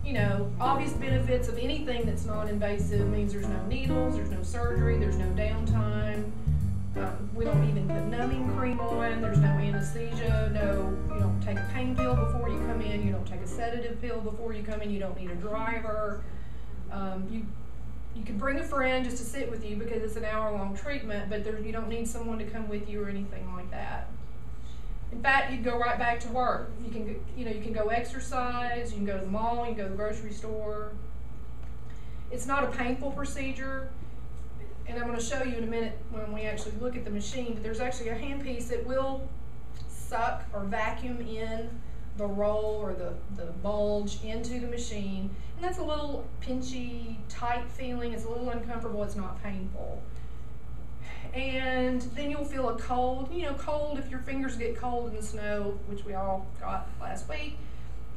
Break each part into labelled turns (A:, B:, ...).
A: you know, obvious benefits of anything that's non-invasive means there's no needles, there's no surgery, there's no downtime. We don't even put numbing cream on, there's no anesthesia, you don't take a pain pill before you come in, you don't take a sedative pill before you come in, you don't need a driver. You can bring a friend just to sit with you because it's an hour-long treatment, but you don't need someone to come with you or anything like that. In fact, you go right back to work. You can go exercise, you can go to the mall, you can go to the grocery store. It's not a painful procedure, and I'm going to show you in a minute when we actually look at the machine, but there's actually a handpiece that will suck or vacuum in the roll or the bulge into the machine, and that's a little pinchy, tight feeling. It's a little uncomfortable. It's not painful. And then you'll feel a cold, cold if your fingers get cold in the snow, which we all got last week.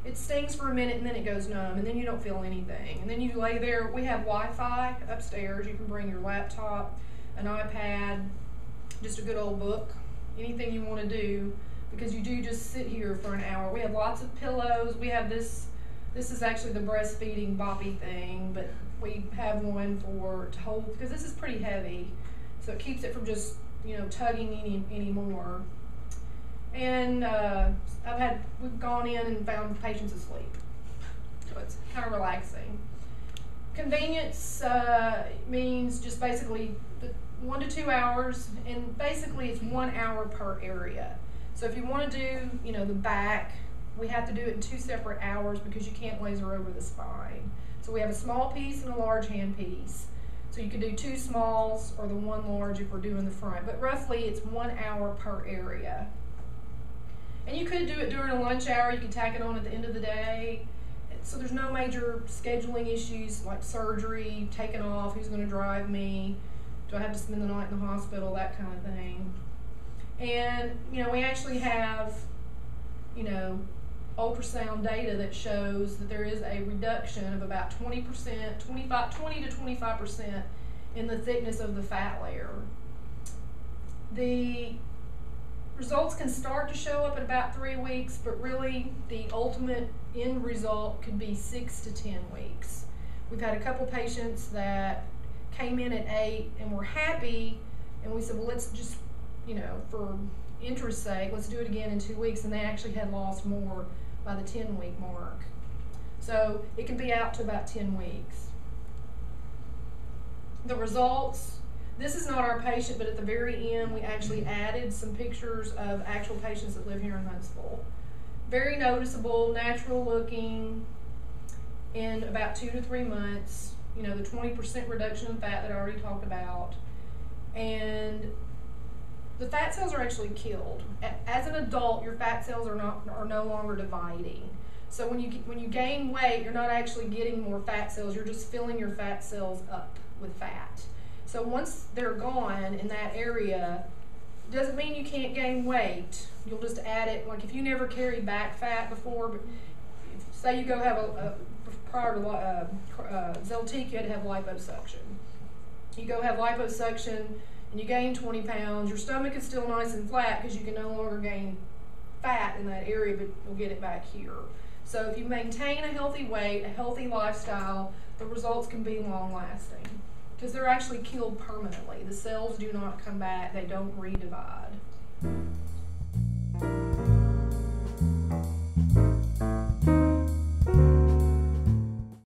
A: It stings for a minute and then it goes numb, and then you don't feel anything. And then you lay there. We have Wi-Fi upstairs. You can bring your laptop, an iPad, just a good old book, anything you want to do, because you do just sit here for an hour. We have lots of pillows. We have this is actually the breastfeeding boppy thing, but we have one to hold, because this is pretty heavy. So it keeps it from just, tugging anymore. And we've gone in and found patients asleep. So it's kind of relaxing. Convenience means just basically 1 to 2 hours, and basically it's 1 hour per area. So if you want to do, the back, we have to do it in 2 separate hours because you can't laser over the spine. So we have a small piece and a large hand piece. So you can do 2 smalls or the 1 large if we're doing the front. But roughly it's 1 hour per area. And you could do it during a lunch hour. You could tack it on at the end of the day. So there's no major scheduling issues like surgery, taking off, who's going to drive me, do I have to spend the night in the hospital, that kind of thing. And, we actually have, ultrasound data that shows that there is a reduction of about 20 to 25% in the thickness of the fat layer. The results can start to show up at about 3 weeks, but really the ultimate end result could be 6 to 10 weeks. We've had a couple patients that came in at 8 and were happy, and we said, well, let's just, for interest's sake, let's do it again in 2 weeks, and they actually had lost more by the 10-week mark. So it can be out to about 10 weeks. The results, this is not our patient, but at the very end we actually added some pictures of actual patients that live here in Huntsville. Very noticeable, natural looking in about 2 to 3 months. The 20% reduction in fat that I already talked about. And the fat cells are actually killed. As an adult, your fat cells are no longer dividing. So when you gain weight, you're not actually getting more fat cells. You're just filling your fat cells up with fat. So once they're gone in that area, doesn't mean you can't gain weight. You'll just add it. Like if you never carried back fat before, but say you go have prior to Zeltiq, you had to have liposuction. You go have liposuction, and you gain 20 pounds, your stomach is still nice and flat because you can no longer gain fat in that area, but you'll get it back here. So if you maintain a healthy weight, a healthy lifestyle, the results can be long-lasting because they're actually killed permanently. The cells do not come back, they don't redivide.